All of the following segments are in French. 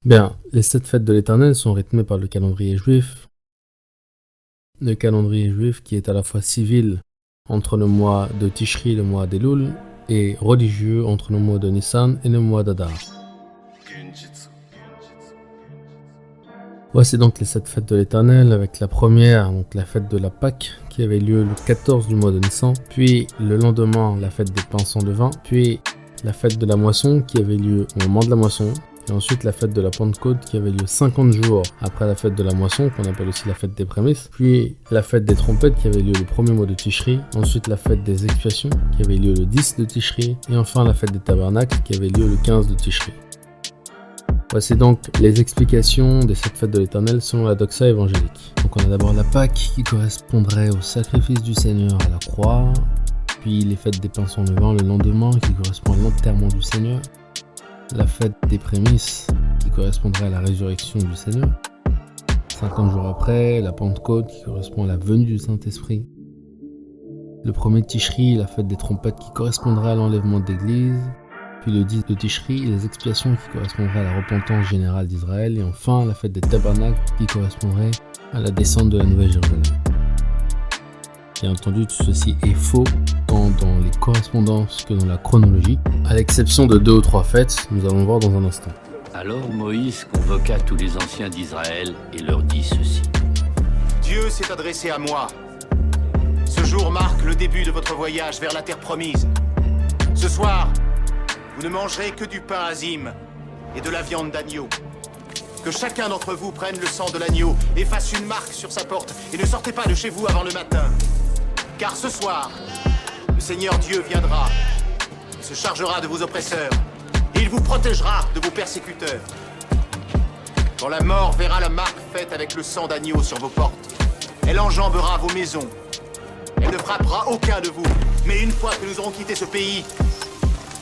Bien, les 7 fêtes de l'Éternel sont rythmées par le calendrier juif. Le calendrier juif qui est à la fois civil entre le mois de Tishri et le mois d'Elul et religieux entre le mois de Nissan et le mois d'Adar. Voici donc les 7 fêtes de l'Éternel avec la première, donc la fête de la Pâque qui avait lieu le 14 du mois de Nissan, puis le lendemain la fête des pains sans levain, puis la fête de la moisson qui avait lieu au moment de la moisson, et ensuite la fête de la Pentecôte qui avait lieu 50 jours après la fête de la moisson, qu'on appelle aussi la fête des prémices, puis la fête des trompettes qui avait lieu le premier mois de Tishri, ensuite la fête des expiations qui avait lieu le 10 de Tishri, et enfin la fête des tabernacles qui avait lieu le 15 de Tishri. Voici donc les explications des 7 fêtes de l'Éternel selon la doxa évangélique. Donc on a d'abord la Pâque qui correspondrait au sacrifice du Seigneur à la croix, puis les fêtes des pains sans levain le lendemain qui correspond à l'enterrement du Seigneur, la fête des prémices qui correspondrait à la résurrection du Seigneur, 50 jours après, la Pentecôte qui correspond à la venue du Saint-Esprit, le premier Tishri, la fête des trompettes qui correspondrait à l'enlèvement de l'Église, puis le 10 de Tishri, les expiations qui correspondraient à la repentance générale d'Israël, et enfin la fête des tabernacles qui correspondrait à la descente de la Nouvelle Jérusalem. Bien entendu, tout ceci est faux, tant dans les correspondances que dans la chronologie, à l'exception de 2 ou 3 fêtes, nous allons voir dans un instant. Alors Moïse convoqua tous les anciens d'Israël et leur dit ceci. Dieu s'est adressé à moi. Ce jour marque le début de votre voyage vers la terre promise. Ce soir, vous ne mangerez que du pain azim et de la viande d'agneau. Que chacun d'entre vous prenne le sang de l'agneau et fasse une marque sur sa porte et ne sortez pas de chez vous avant le matin. Car ce soir, le Seigneur Dieu viendra, il se chargera de vos oppresseurs et il vous protégera de vos persécuteurs. Quand la mort verra la marque faite avec le sang d'agneau sur vos portes, elle enjambera vos maisons. Elle ne frappera aucun de vous. Mais une fois que nous aurons quitté ce pays,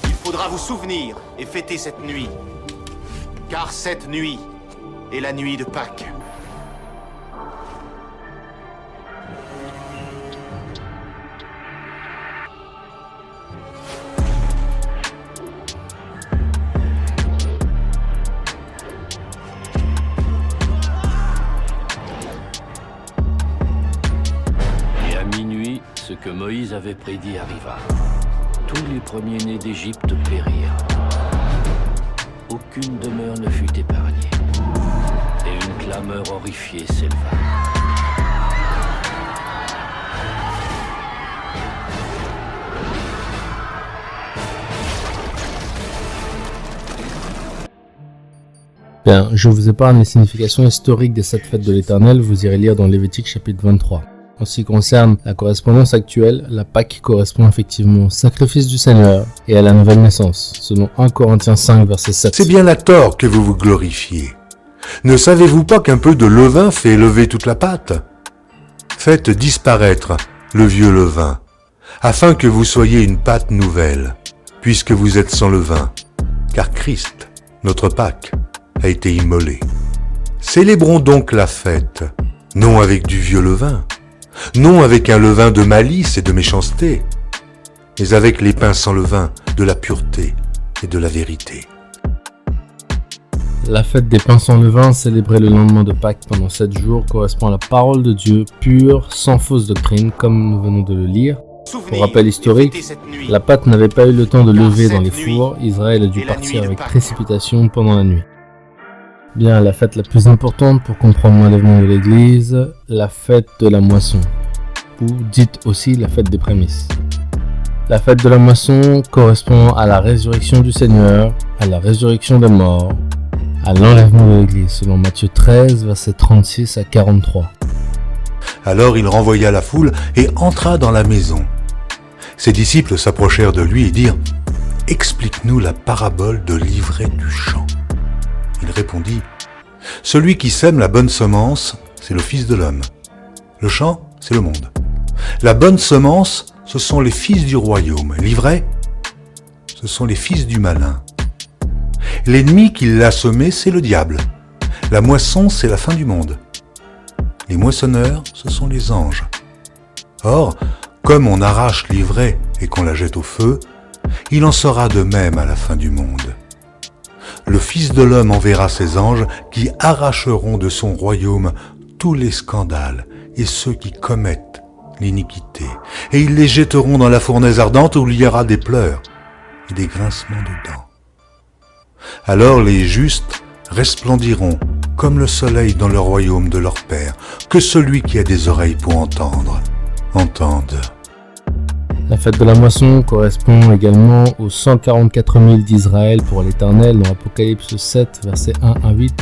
il faudra vous souvenir et fêter cette nuit. Car cette nuit est la nuit de Pâques. Ce que Moïse avait prédit arriva. Tous les premiers-nés d'Égypte périrent. Aucune demeure ne fut épargnée. Et une clameur horrifiée s'éleva. Bien, je vous épargne les significations historiques des 7 fêtes de l'Éternel, vous irez lire dans Lévitique chapitre 23. En ce qui concerne la correspondance actuelle, la Pâque correspond effectivement au sacrifice du Seigneur et à la nouvelle naissance, selon 1 Corinthiens 5, verset 7. C'est bien à tort que vous vous glorifiez. Ne savez-vous pas qu'un peu de levain fait lever toute la pâte ? Faites disparaître le vieux levain, afin que vous soyez une pâte nouvelle, puisque vous êtes sans levain, car Christ, notre Pâque, a été immolé. Célébrons donc la fête, non avec du vieux levain, non avec un levain de malice et de méchanceté, mais avec les pains sans levain de la pureté et de la vérité. La fête des pains sans levain, célébrée le lendemain de Pâques pendant 7 jours, correspond à la parole de Dieu, pure, sans fausse doctrine, comme nous venons de le lire. Pour rappel historique, la pâte n'avait pas eu le temps de lever dans les fours, Israël a dû partir avec précipitation pendant la nuit. Bien, la fête la plus importante pour comprendre l'enlèvement de l'Église, la fête de la moisson, ou dite aussi la fête des prémices. La fête de la moisson correspond à la résurrection du Seigneur, à la résurrection des morts, à l'enlèvement de l'Église, selon Matthieu 13, versets 36 à 43. Alors il renvoya la foule et entra dans la maison. Ses disciples s'approchèrent de lui et dirent « Explique-nous la parabole de l'ivraie du champ. » Il répondit, « Celui qui sème la bonne semence, c'est le Fils de l'homme. Le champ, c'est le monde. La bonne semence, ce sont les fils du royaume. L'ivraie, ce sont les fils du malin. L'ennemi qui l'a semé, c'est le diable. La moisson, c'est la fin du monde. Les moissonneurs, ce sont les anges. Or, comme on arrache l'ivraie et qu'on la jette au feu, il en sera de même à la fin du monde. le Fils de l'homme enverra ses anges qui arracheront de son royaume tous les scandales et ceux qui commettent l'iniquité, et ils les jetteront dans la fournaise ardente où il y aura des pleurs et des grincements de dents. Alors les justes resplendiront comme le soleil dans le royaume de leur Père. Que celui qui a des oreilles pour entendre, entende. La fête de la moisson correspond également aux 144 000 d'Israël pour l'Éternel dans Apocalypse 7, versets 1 à 8.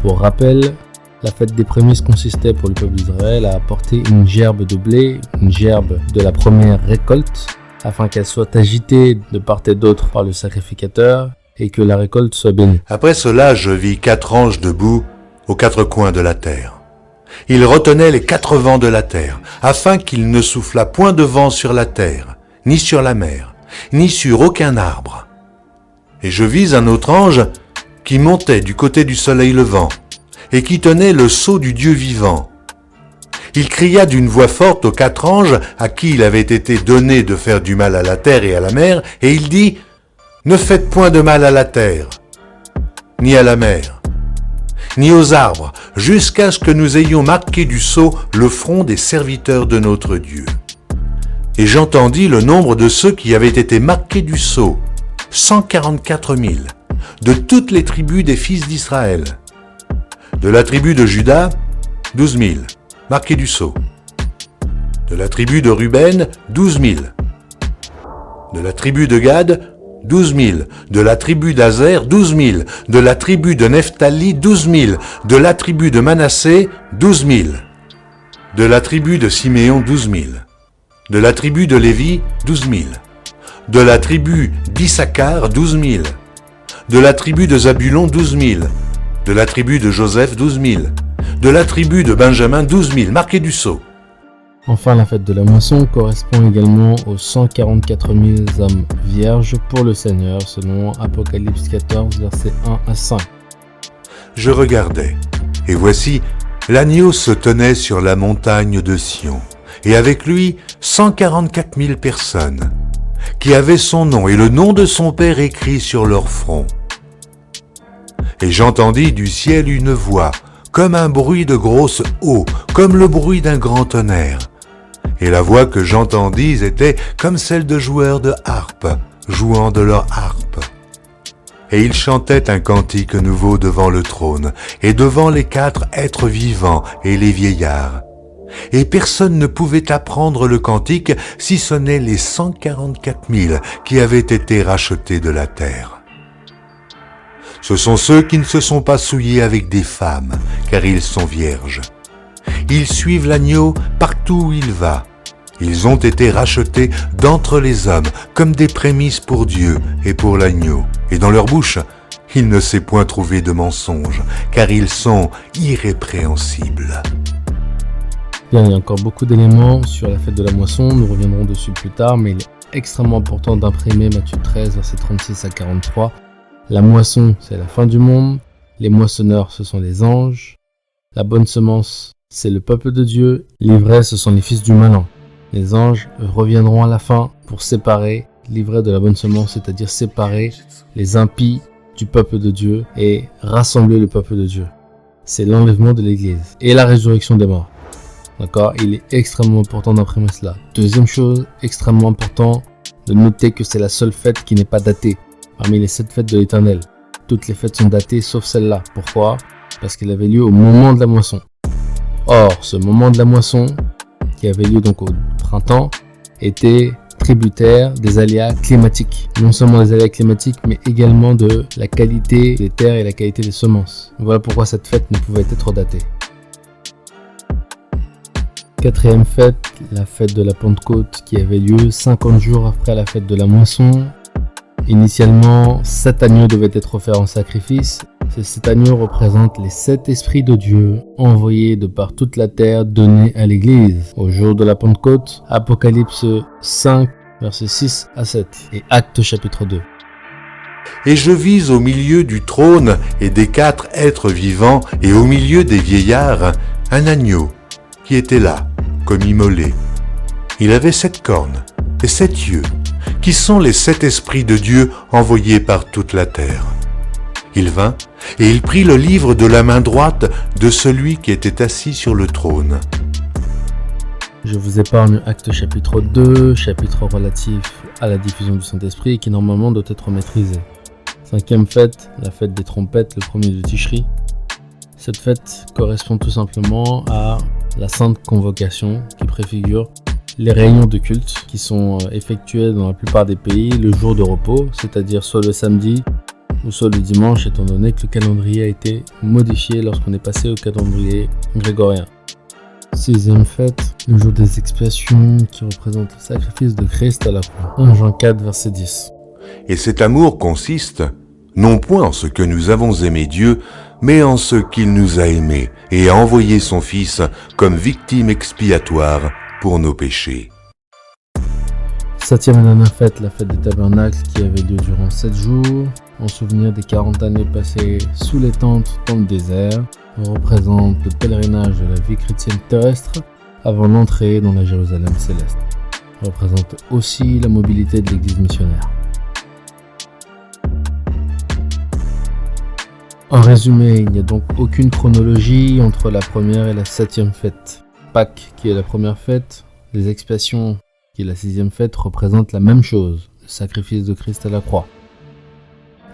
Pour rappel, la fête des prémices consistait pour le peuple d'Israël à apporter une gerbe de blé, une gerbe de la première récolte, afin qu'elle soit agitée de part et d'autre par le sacrificateur et que la récolte soit bénie. Après cela, je vis 4 anges debout aux 4 coins de la terre. Ils retenaient les 4 vents de la terre, afin qu'il ne soufflât point de vent sur la terre, ni sur la mer, ni sur aucun arbre. Et je vis un autre ange qui montait du côté du soleil levant, et qui tenait le sceau du Dieu vivant. Il cria d'une voix forte aux 4 anges à qui il avait été donné de faire du mal à la terre et à la mer, et il dit : ne faites point de mal à la terre, ni à la mer, ni aux arbres, jusqu'à ce que nous ayons marqué du sceau le front des serviteurs de notre Dieu. Et j'entendis le nombre de ceux qui avaient été marqués du sceau, 144 000, de toutes les tribus des fils d'Israël. De la tribu de Juda, 12 000, marqués du sceau. De la tribu de Ruben, 12 000. De la tribu de Gad, 12 000. De la tribu d'Azer, 12 000. De la tribu de Nephtali, 12 000. De la tribu de Manassé, 12 000. De la tribu de Siméon, 12 000. De la tribu de Lévi, 12 000. De la tribu d'Issachar, 12 000. De la tribu de Zabulon, 12 000. De la tribu de Joseph, 12 000. De la tribu de Benjamin, 12 000, marqués du sceau. Enfin, la fête de la moisson correspond également aux 144 000 âmes vierges pour le Seigneur, selon Apocalypse 14, versets 1 à 5. Je regardais, et voici, l'agneau se tenait sur la montagne de Sion, et avec lui 144 000 personnes, qui avaient son nom et le nom de son Père écrit sur leur front. Et j'entendis du ciel une voix, comme un bruit de grosse eau, comme le bruit d'un grand tonnerre. Et la voix que j'entendis était comme celle de joueurs de harpe, jouant de leur harpe. Et ils chantaient un cantique nouveau devant le trône, et devant les 4 êtres vivants et les vieillards. Et personne ne pouvait apprendre le cantique, si ce n'est les 144 000 qui avaient été rachetés de la terre. Ce sont ceux qui ne se sont pas souillés avec des femmes, car ils sont vierges. Ils suivent l'agneau partout où il va. Ils ont été rachetés d'entre les hommes, comme des prémices pour Dieu et pour l'agneau. Et dans leur bouche, il ne s'est point trouvé de mensonge, car ils sont irrépréhensibles. Bien, il y a encore beaucoup d'éléments sur la fête de la moisson, nous reviendrons dessus plus tard, mais il est extrêmement important d'imprimer Matthieu 13, versets 36 à 43. La moisson, c'est la fin du monde. Les moissonneurs, ce sont les anges. La bonne semence, c'est le peuple de Dieu. L'ivraie, ce sont les fils du malin. Les anges reviendront à la fin pour séparer l'ivraie de la bonne semence, c'est-à-dire séparer les impies du peuple de Dieu et rassembler le peuple de Dieu. C'est l'enlèvement de l'Église et la résurrection des morts. D'accord ? Il est extrêmement important d'imprimer cela. Deuxième chose, extrêmement important de noter que c'est la seule fête qui n'est pas datée. Parmi les 7 fêtes de l'Éternel, toutes les fêtes sont datées sauf celle-là. Pourquoi ? Parce qu'elle avait lieu au moment de la moisson. Or, ce moment de la moisson, qui avait lieu donc au printemps, était tributaire des aléas climatiques. Non seulement des aléas climatiques, mais également de la qualité des terres et la qualité des semences. Voilà pourquoi cette fête ne pouvait être datée. Quatrième fête, la fête de la Pentecôte, qui avait lieu 50 jours après la fête de la moisson. Initialement, 7 agneaux devaient être offerts en sacrifice. Ces 7 agneaux représentent les 7 esprits de Dieu envoyés de par toute la terre donnés à l'Église. Au jour de la Pentecôte, Apocalypse 5, versets 6 à 7 et Actes chapitre 2. Et je vis au milieu du trône et des 4 êtres vivants et au milieu des vieillards un agneau qui était là, comme immolé. Il avait 7 cornes et 7 yeux, qui sont les 7 esprits de Dieu envoyés par toute la terre. Il vint, et il prit le livre de la main droite de celui qui était assis sur le trône. Je vous épargne Actes chapitre 2, chapitre relatif à la diffusion du Saint-Esprit qui normalement doit être maîtrisé. Cinquième fête, la fête des trompettes, le 1er de Tishri. Cette fête correspond tout simplement à la sainte convocation qui préfigure les réunions de culte qui sont effectuées dans la plupart des pays le jour de repos, c'est-à-dire soit le samedi ou soit le dimanche, étant donné que le calendrier a été modifié lorsqu'on est passé au calendrier grégorien. Sixième fête, le jour des expiations qui représente le sacrifice de Christ à la croix. 1 Jean 4, verset 10. Et cet amour consiste, non point en ce que nous avons aimé Dieu, mais en ce qu'il nous a aimés et a envoyé son Fils comme victime expiatoire pour nos péchés. Septième et dernière fête, la fête des tabernacles qui avait lieu durant 7 jours, en souvenir des 40 années passées sous les tentes dans le désert, représente le pèlerinage de la vie chrétienne terrestre avant l'entrée dans la Jérusalem céleste. Représente aussi la mobilité de l'église missionnaire. En résumé, il n'y a donc aucune chronologie entre la première et la septième fête. Pâques, qui est la première fête, les expiations, qui est la sixième fête, représentent la même chose, le sacrifice de Christ à la croix.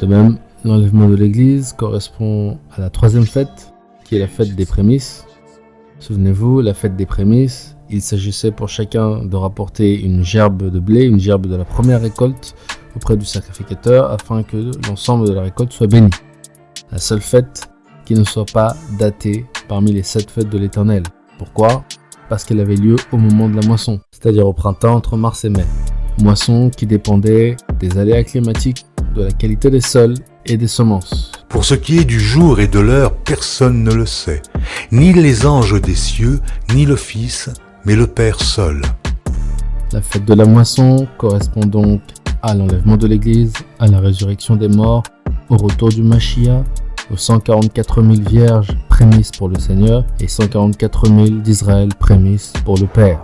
De même, l'enlèvement de l'église correspond à la troisième fête, qui est la fête des prémices. Souvenez-vous, la fête des prémices, il s'agissait pour chacun de rapporter une gerbe de blé, une gerbe de la première récolte auprès du sacrificateur afin que l'ensemble de la récolte soit béni. La seule fête qui ne soit pas datée parmi les 7 fêtes de l'Éternel. Pourquoi ? Parce qu'elle avait lieu au moment de la moisson, c'est-à-dire au printemps entre mars et mai. Moisson qui dépendait des aléas climatiques, de la qualité des sols et des semences. Pour ce qui est du jour et de l'heure, personne ne le sait, ni les anges des cieux, ni le Fils, mais le Père seul. La fête de la moisson correspond donc à l'enlèvement de l'Église, à la résurrection des morts, au retour du Mashiach, aux 144 000 vierges prémices pour le Seigneur et 144 000 d'Israël prémices pour le Père.